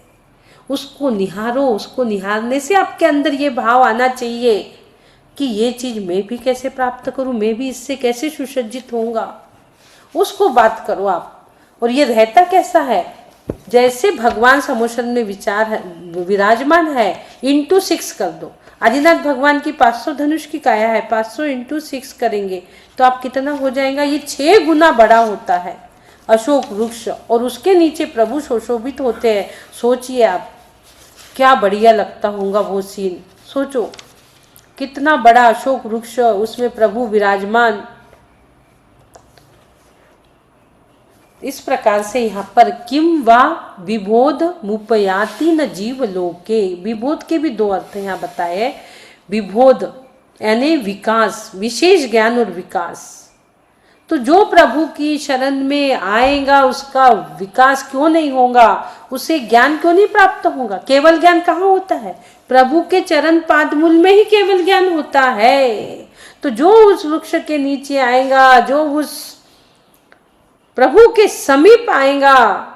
Speaker 1: उसको निहारो। उसको निहारने से आपके अंदर ये भाव आना चाहिए कि ये चीज मैं भी कैसे प्राप्त करूं, मैं भी इससे कैसे सुसज्जित होऊंगा, उसको बात करो आप। और ये रहता कैसा है, जैसे भगवान समोसन में विचार है, विराजमान है, इंटू 6 कर दो। आदिनाथ भगवान की 500 धनुष की काया है, 500 इंटू 6 करेंगे तो आप कितना हो जाएगा, ये 6 गुना बड़ा होता है अशोक वृक्ष, और उसके नीचे प्रभु सुशोभित होते हैं। सोचिए आप, क्या बढ़िया लगता होगा वो सीन। सोचो कितना बड़ा अशोक वृक्ष, उसमें प्रभु विराजमान। इस प्रकार से यहाँ पर किम वा विबोध मुपयाति न जीव लोके, विबोध के भी 2 अर्थ यहाँ बताए। विबोध यानी विकास, विशेष ज्ञान और विकास। तो जो प्रभु की शरण में आएगा उसका विकास क्यों नहीं होगा, उसे ज्ञान क्यों नहीं प्राप्त होगा। केवल ज्ञान कहाँ होता है, प्रभु के चरण पादमूल में ही केवल ज्ञान होता है। तो जो उस वृक्ष के नीचे आएगा, जो उस प्रभु के समीप आएगा,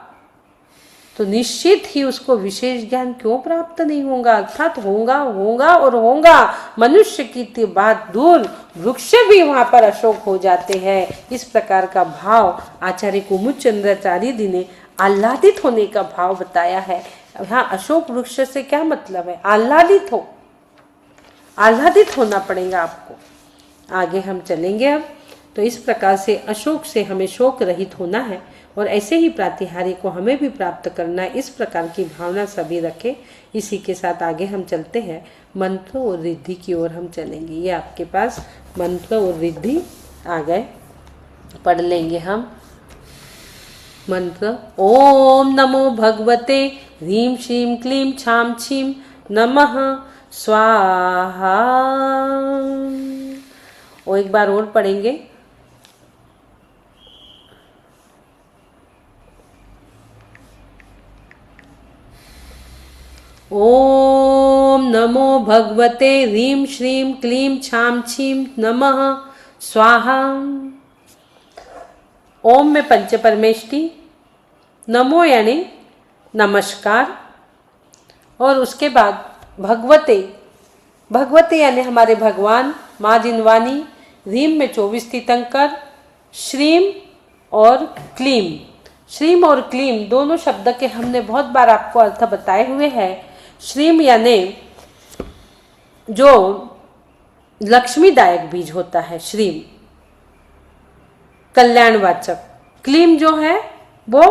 Speaker 1: तो निश्चित ही उसको विशेष ज्ञान क्यों प्राप्त नहीं होगा, अर्थात होगा होगा और होगा। मनुष्य की बात दूर, वृक्ष भी वहां पर अशोक हो जाते हैं। इस प्रकार का भाव आचार्य कुमुद चंद्राचार्य जी ने आह्लादित होने का भाव बताया है। यहाँ अशोक वृक्ष से क्या मतलब है, आह्लादित हो, आह्लादित होना पड़ेगा आपको। आगे हम चलेंगे अब। तो इस प्रकार से अशोक से हमें शोक रहित होना है और ऐसे ही प्रातिहार्य को हमें भी प्राप्त करना है। इस प्रकार की भावना सभी रखें। इसी के साथ आगे हम चलते हैं, मंत्र और रिद्धि की ओर हम चलेंगे। ये आपके पास मंत्र और रिद्धि आ गए, पढ़ लेंगे हम मंत्र। ओम नमो भगवते ह्रीं श्रीं क्लीं छां छीं नमः स्वाहा। और एक बार और पढ़ेंगे। ओम नमो भगवते ह्रीं श्रीं क्लीं छां छीं नमः स्वाहा। ओम में पंच परमेष्टि, नमो यानी नमस्कार, और उसके बाद भगवते, भगवते यानी हमारे भगवान माँ जिनवानी, ह्रीं में 24 तीर्थंकर, श्रीं और क्लीं। श्रीं और क्लीं दोनों शब्द के हमने बहुत बार आपको अर्थ बताए हुए हैं। श्रीं यानी जो लक्ष्मीदायक बीज होता है, श्रीं कल्याणवाचक, क्लीं जो है वो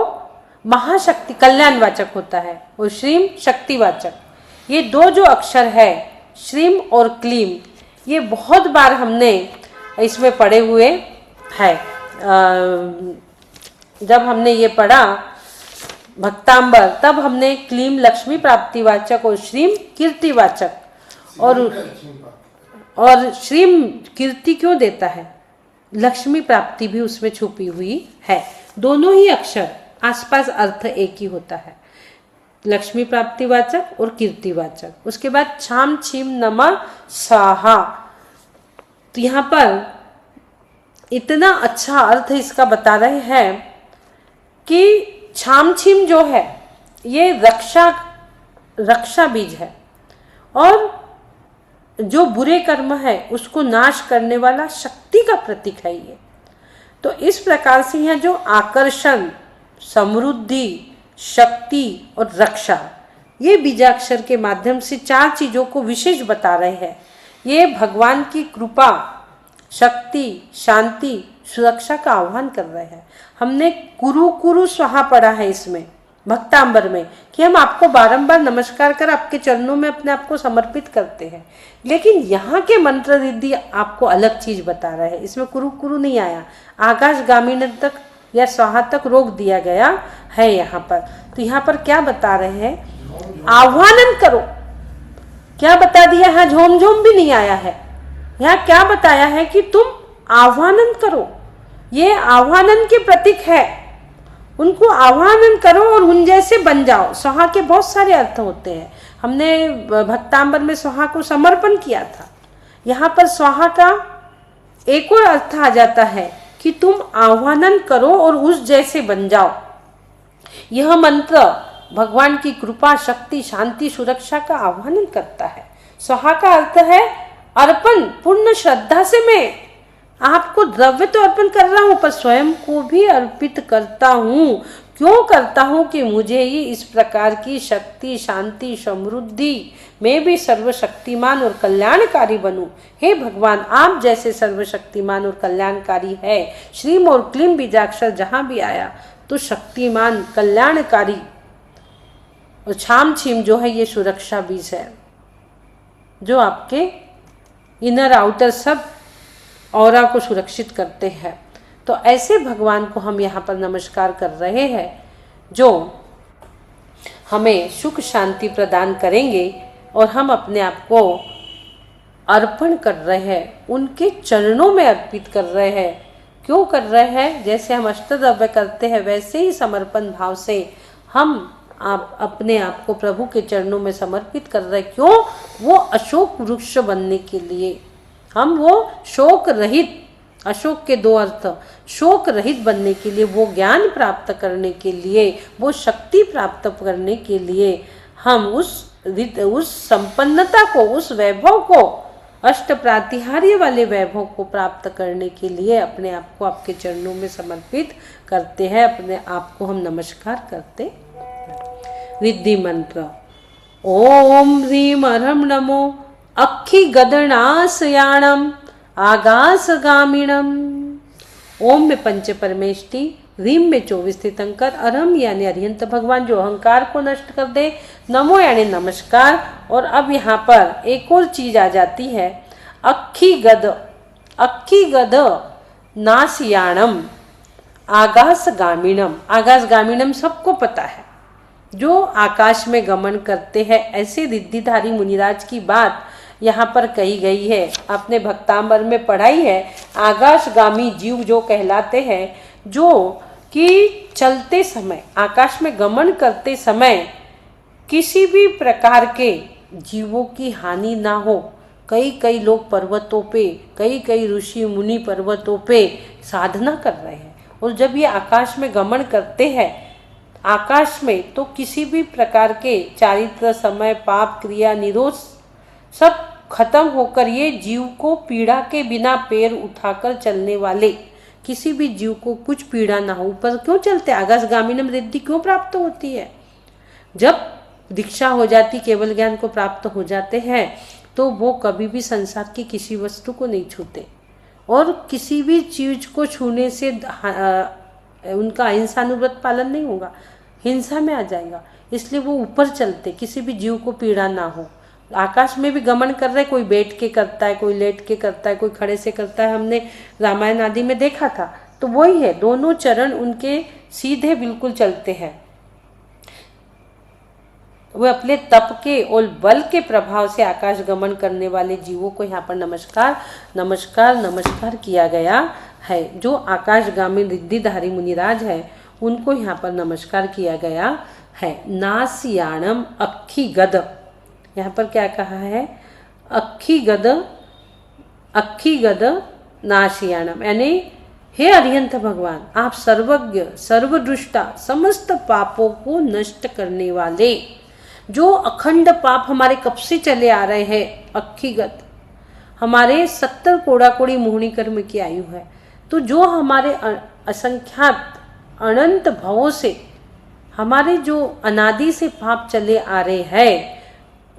Speaker 1: महाशक्ति कल्याणवाचक होता है, और श्रीं शक्तिवाचक। ये 2 जो अक्षर है श्रीं और क्लीं, ये बहुत बार हमने इसमें पढ़े हुए है। जब हमने ये पढ़ा भक्तांबर, तब हमने क्लीं लक्ष्मी प्राप्तिवाचक और श्रीं कीर्तिवाचक, और श्रीं कीर्ति क्यों देता है, लक्ष्मी प्राप्ति भी उसमें छुपी हुई है। दोनों ही अक्षर आसपास अर्थ एक ही होता है, लक्ष्मी प्राप्तिवाचक और कीर्तिवाचक। उसके बाद छाम छीम नमः स्वाहा। तो यहाँ पर इतना अच्छा अर्थ इसका बता रहे हैं कि छाम छीम जो है ये रक्षा बीज है, और जो बुरे कर्म है उसको नाश करने वाला शक्ति का प्रतीक है ये। तो इस प्रकार से यहाँ जो आकर्षण, समृद्धि, शक्ति और रक्षा, ये बीजाक्षर के माध्यम से 4 चीजों को विशेष बता रहे हैं। ये भगवान की कृपा, शक्ति, शांति, सुरक्षा का आह्वान कर रहे हैं। हमने कुरु कुरु स्वाहा पढ़ा है इसमें भक्तांबर में, कि हम आपको बारंबार नमस्कार कर आपके चरणों में अपने आप को समर्पित करते हैं। लेकिन यहाँ के मंत्र रिद्धि आपको अलग चीज बता रहे हैं। इसमें कुरु कुरु नहीं आया, आकाशगामी तक या स्वाहा तक रोक दिया गया है यहाँ पर। तो यहाँ पर क्या बता रहे हैं, आह्वानन करो। क्या बता दिया है, झोम झोम भी नहीं आया है। यहाँ क्या बताया है कि तुम आह्वानन करो, ये आह्वानन के प्रतीक है। उनको आह्वान करो और उन जैसे बन जाओ। स्वाहा के बहुत सारे अर्थ होते हैं। हमने भक्तांबर में स्वाहा को समर्पण किया था। यहाँ पर स्वाहा का एक और अर्थ आ जाता है कि तुम आह्वान करो और उस जैसे बन जाओ। यह मंत्र भगवान की कृपा, शक्ति, शांति, सुरक्षा का आह्वान करता है। स्वाहा का अर्थ है अर्पण। पूर्ण श्रद्धा से मैं आपको द्रव्य तो अर्पण कर रहा हूं, पर स्वयं को भी अर्पित करता हूं। क्यों करता हूं? कि मुझे ही इस प्रकार की शक्ति, शांति, समृद्धि, मैं भी सर्वशक्तिमान और कल्याणकारी बनूं। हे भगवान, आप जैसे सर्वशक्तिमान और कल्याणकारी है। श्रीम और क्लीम बीजाक्षर जहां भी आया तो शक्तिमान, कल्याणकारी, और छाम छीम जो है ये सुरक्षा बीज है, जो आपके इनर आउटर सब ऑरा को सुरक्षित करते हैं। तो ऐसे भगवान को हम यहाँ पर नमस्कार कर रहे हैं, जो हमें सुख शांति प्रदान करेंगे और हम अपने आप को अर्पण कर रहे हैं, उनके चरणों में अर्पित कर रहे हैं। क्यों कर रहे हैं? जैसे हम अष्टद्रव्य करते हैं वैसे ही समर्पण भाव से हम अपने आप को प्रभु के चरणों में समर्पित कर रहे हैं। क्यों? वो अशोक वृक्ष बनने के लिए। हम वो शोक रहित, अशोक के दो अर्थ, शोक रहित बनने के लिए, वो ज्ञान प्राप्त करने के लिए, वो शक्ति प्राप्त करने के लिए, हम उस संपन्नता को, उस वैभव को, अष्ट प्रातिहार्य वाले वैभव को प्राप्त करने के लिए अपने आप को आपके चरणों में समर्पित करते हैं। अपने आप को हम नमस्कार करते हैं। रिद्धि मंत्र ओम ह्रीम अरहम नमो अक्षि गदनाशयाणम आगासगामिणम। ओम में पंच परमेष्टि, रीम में 24 तीर्थंकर, अरहम यानी अरिहंत भगवान जो अहंकार को नष्ट कर दे, नमो यानी नमस्कार। और अब यहाँ पर एक और चीज आ जाती है, अक्षि गद नाशयाणम आगासगामिणम। आगासगामिणम सबको पता है, जो आकाश में गमन करते हैं। ऐसे रिद्धिधारी मुनिराज की बात यहाँ पर कही गई है। आपने भक्तांबर में पढ़ाई है, आकाशगामी जीव जो कहलाते हैं, जो कि चलते समय, आकाश में गमन करते समय किसी भी प्रकार के जीवों की हानि ना हो। कई लोग पर्वतों पे, कई ऋषि मुनि पर्वतों पे साधना कर रहे हैं, और जब ये आकाश में गमन करते हैं आकाश में, तो किसी भी प्रकार के चारित्र, समय, पाप, क्रिया, निरोध सब खत्म होकर ये जीव को पीड़ा के बिना पैर उठाकर चलने वाले, किसी भी जीव को कुछ पीड़ा ना हो। ऊपर क्यों चलते? आगासगामिनम रिद्धि क्यों प्राप्त होती है? जब दीक्षा हो जाती, केवल ज्ञान को प्राप्त हो जाते हैं, तो वो कभी भी संसार की किसी वस्तु को नहीं छूते, और किसी भी चीज को छूने से उनका अहिंसानुव्रत पालन नहीं होगा, हिंसा में आ जाएगा। इसलिए वो ऊपर चलते, किसी भी जीव को पीड़ा ना हो। आकाश में भी गमन कर रहे, कोई बैठ के करता है, कोई लेट के करता है, कोई खड़े से करता है। हमने रामायण आदि में देखा था। तो वही है, दोनों चरण उनके सीधे बिल्कुल चलते हैं। वे अपने तप के और बल के प्रभाव से आकाश गमन करने वाले जीवों को यहाँ पर नमस्कार नमस्कार नमस्कार किया गया है। जो आकाशगामी रिद्धिधारी मुनिराज है, उनको यहाँ पर नमस्कार किया गया है। नासियाणम अक्षि गद, यहाँ पर क्या कहा है? अक्षि गद नासियाणम, यानी हे अरिहंत भगवान, आप सर्वज्ञ, सर्वदृष्टा, समस्त पापों को नष्ट करने वाले। जो अखंड पाप हमारे कब से चले आ रहे हैं, अक्षिगत, हमारे 70 कोड़ा-कोड़ी मोहनी कर्म की आयु है। तो जो हमारे असंख्यात अनंत भवों से, हमारे जो अनादि से पाप चले आ रहे हैं,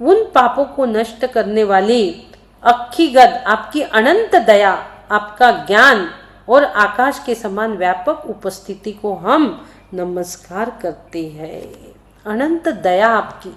Speaker 1: उन पापों को नष्ट करने वाली अक्षिगत, आपकी अनंत दया, आपका ज्ञान और आकाश के समान व्यापक उपस्थिति को हम नमस्कार करते हैं। अनंत दया आपकी,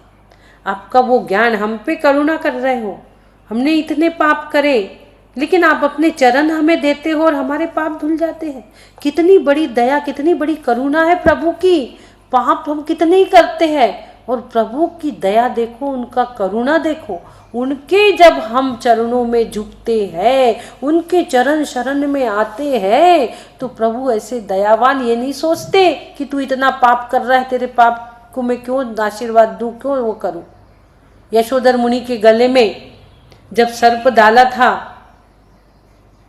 Speaker 1: आपका वो ज्ञान, हम पे करुणा कर रहे हो। हमने इतने पाप करे, लेकिन आप अपने चरण हमें देते हो और हमारे पाप धुल जाते हैं। कितनी बड़ी दया, कितनी बड़ी करुणा है प्रभु की। पाप हम कितने ही करते हैं, और प्रभु की दया देखो, उनका करुणा देखो, उनके जब हम चरणों में झुकते हैं, उनके चरण शरण में आते हैं, तो प्रभु ऐसे दयावान ये नहीं सोचते कि तू इतना पाप कर रहा है, तेरे पाप को मैं क्यों आशीर्वाद दूं, क्यों वो करूं। यशोधर मुनि के गले में जब सर्प डाला था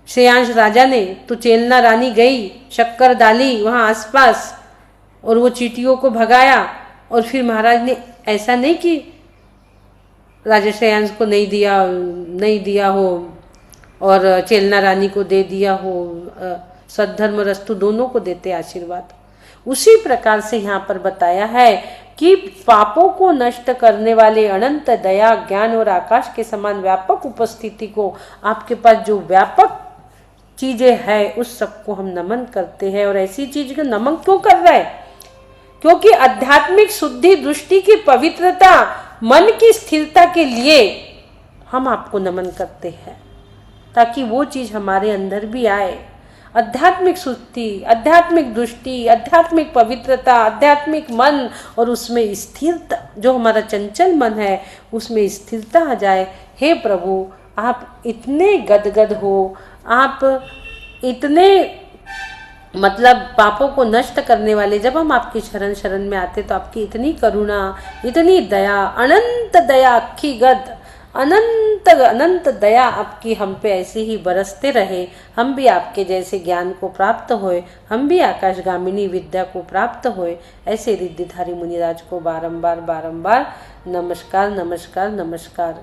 Speaker 1: श्रेयांश राजा ने, तो चेलना रानी गई, शक्कर डाली वहां आसपास और वो चींटियों को भगाया। और फिर महाराज ने ऐसा नहीं कि राजा श्रेयांश को नहीं दिया हो और चेलना रानी को दे दिया हो, सद्धर्म रस्तु दोनों को देते आशीर्वाद। उसी प्रकार से यहाँ पर बताया है कि पापों को नष्ट करने वाले अनंत दया, ज्ञान और आकाश के समान व्यापक उपस्थिति को, आपके पास जो व्यापक चीजें हैं उस सबको हम नमन करते हैं। और ऐसी चीज को नमन क्यों कर रहे हैं? क्योंकि आध्यात्मिक शुद्धि, दृष्टि की पवित्रता, मन की स्थिरता के लिए हम आपको नमन करते हैं, ताकि वो चीज हमारे अंदर भी आए। आध्यात्मिक शुद्धि, आध्यात्मिक दृष्टि, आध्यात्मिक पवित्रता, आध्यात्मिक मन और उसमें स्थिरता, जो हमारा चंचल मन है उसमें स्थिरता आ जाए। हे प्रभु, आप इतने गदगद हो, आप इतने मतलब पापों को नष्ट करने वाले, जब हम आपकी शरण में आते तो आपकी इतनी करुणा, इतनी दया, अनंत दया, अक्खी गद अनंत दया आपकी हम पे ऐसे ही बरसते रहे। हम भी आपके जैसे ज्ञान को प्राप्त होए, हम भी आकाशगामिनी विद्या को प्राप्त होए। ऐसे रिद्धिधारी मुनिराज को बारंबार नमस्कार नमस्कार नमस्कार।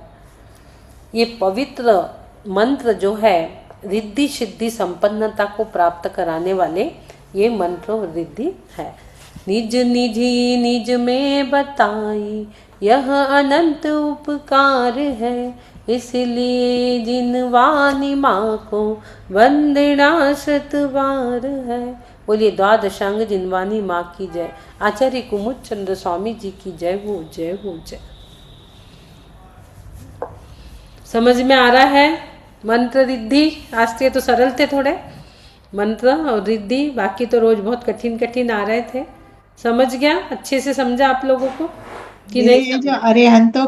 Speaker 1: ये पवित्र मंत्र जो है रिद्धि सिद्धि संपन्नता को प्राप्त कराने वाले ये मंत्र और रिद्धि है। निज निजी निज में बताई यह अनंत उपकार है, इसलिए जिनवानी माँ को वंदना शतबार है। बोलिए द्वादशांग जिनवानी माँ की जय। आचार्य कुमुद चंद्र स्वामी जी की जय हो, जय हो, जय। समझ में आ रहा है मंत्र रिद्धि? आज के तो सरल थे थोड़े मंत्र और रिद्धि, बाकी तो रोज बहुत कठिन आ रहे थे। समझ गया? अच्छे से समझा आप लोगों को कि नहीं?
Speaker 8: जो अरिहंतों